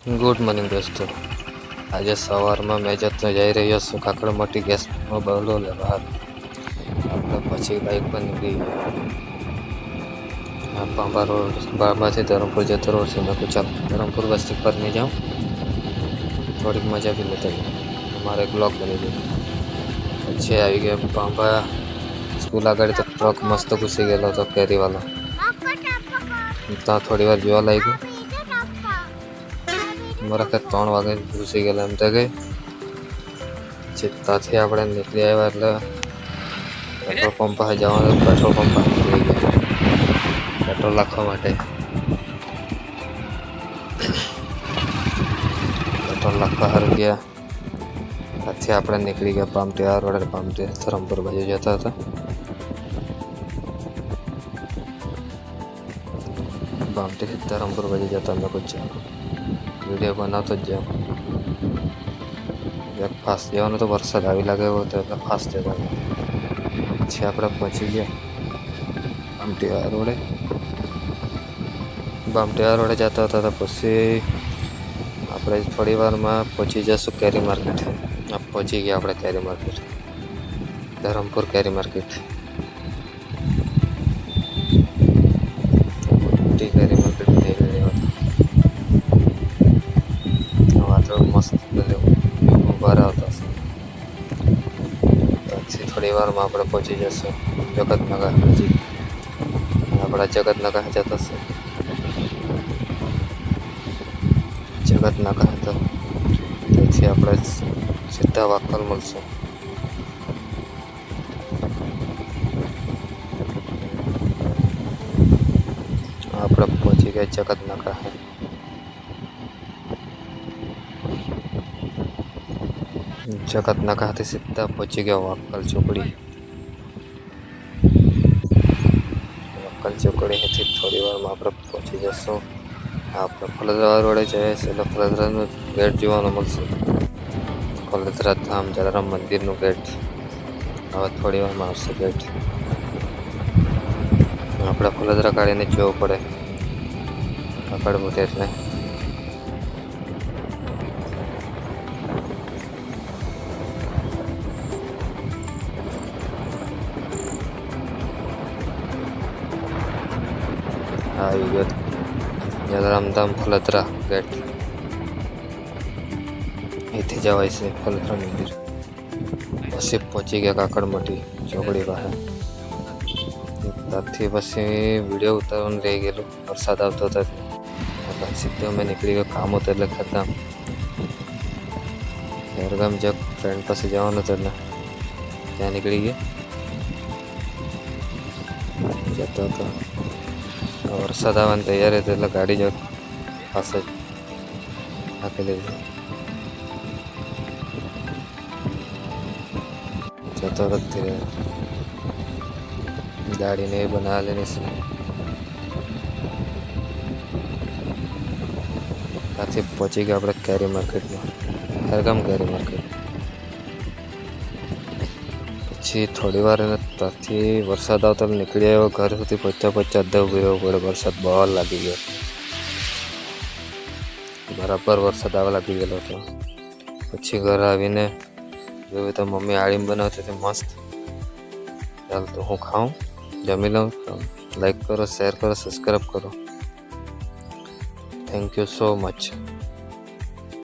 Good morning દોસ્તો. આજે સવારમાં મેં જઈ રહ્યો છું કાકડમટી ગેસમાં બહલો લેવા. આપણે પછી બાઇક પર નીકળી ગયા. પાંબા રોડ બારમાંથી ધરમપુર જતો રોડ છે. મેં ચાલ ધરમપુર વસ્તી પર નહીં જાઉં, થોડીક મજા બી લેતા મારે એક બ્લોગ બની ગયો. પછી આવી ગયા પાંબા સ્કૂલ આગળ, તો ટ્રક મસ્ત ઘૂસી ગયેલો હતો કેરીવાળો. ત્યાં થોડી વાર જોવા લાગ્યું. મારા કે 3 વાગે ઘૂસી ગયેલા એમ તો ગઈ. ત્યાંથી આપણે નીકળી આવ્યા એટલે પેટ્રોલ પંપ પાસે જવાનું. પેટ્રોલ પંપ નીકળી ગયા પેટ્રોલ નાખવા માટે. પેટ્રોલ નાખવા સારું ગયા. ત્યાંથી આપણે નીકળી ગયા પામટી આ રોડ. પામટી ધરમપુર બાજુ જતા હતા. પામટી ધરમપુર બાજુ જતા મેં કુછ વિડીયો બનાવતો જ જાઉં. ફાસ્ટ જવાનું તો વરસાદ આવી લાગે એવો હતો એટલે ફાસ્ટ જવાનું. પછી આપણે પહોંચી ગયા બામટીયા રોડે. બામટીયા રોડે જતા હતા. પછી આપણે થોડી વારમાં પહોંચી જઈશું કેરી માર્કેટ. પહોંચી ગયા આપણે કેરી માર્કેટ, ધરમપુર કેરી માર્કેટ. મોટી કેરી માર્કેટ થઈ ગઈ વાતાવરણ મસ્ત બહાર આવતા હશે. પછી થોડી વારમાં આપણે પહોંચી જઈશું જગતનગર. હજી આપણા જગતનગર જતા હશે. જગતનગર હતો તેથી આપણે સીધા વાકલ મળશું. આપણે પહોંચી ગયા જગતનગર. જગતનગરથી સીધા પહોંચી ગયા વાકલ ચોકડી. વાકલ ચોકડીથી થોડી વારમાં આપણે પહોંચી જઈશું. આપણે ફલદરા રોડે જઈએ છીએ એટલે ફલદરાનું ગેટ જોવાનું મળશે. ફલદરા ધામ જલારામ મંદિરનું ગેટ હવે થોડી વારમાં આવશે ગેટ. આપણે ફલદરા કાઢીને જવું પડે આગળ મોટે એટલે. આવી ગયો જલારામ ધામ ફલદરા ગેટ. અહીંથી જવાય છે ફલદરા મંદિર. પછી પહોંચી ગયા કાકડમટી ચોકડી પાસે. ત્યાંથી પછી વિડીયો ઉતારવાનું રહી ગયેલું, વરસાદ આવતો હતો. સીધો અમે નીકળી ગયો કામ હતું એટલે ખતમ. ખેરગામ જગ ફ્રેન્ડ પાસે જવાનું હતું એટલે ત્યાં નીકળી ગયા જતો હતો. વરસાદ આવવાની તૈયારી હતી એટલે ગાડી જ પાસે જ રાખી લીધી. જતો નથી ગાડીને એ બનાવેલી છે. ત્યાંથી પહોંચી ગયા આપણે કેરી માર્કેટમાં, ખેરગામ કેરી માર્કેટ. પછી થોડી વાર ત્યાંથી વરસાદ આવતો નીકળી આવ્યો. ઘર સુધી પહોંચતા અડધો ઊભી રહેવું પડે. વરસાદ બહુ લાગી ગયો, બરાબર વરસાદ આવવા લાગી ગયેલો હતો. પછી ઘરે આવીને જોયું તો મમ્મી આળીમ બનાવતી હતી મસ્ત. ચાલ તો હું ખાઉં, જમી લઉં. લાઈક કરો, શેર કરો, સબસ્ક્રાઈબ કરો. Thank you so much.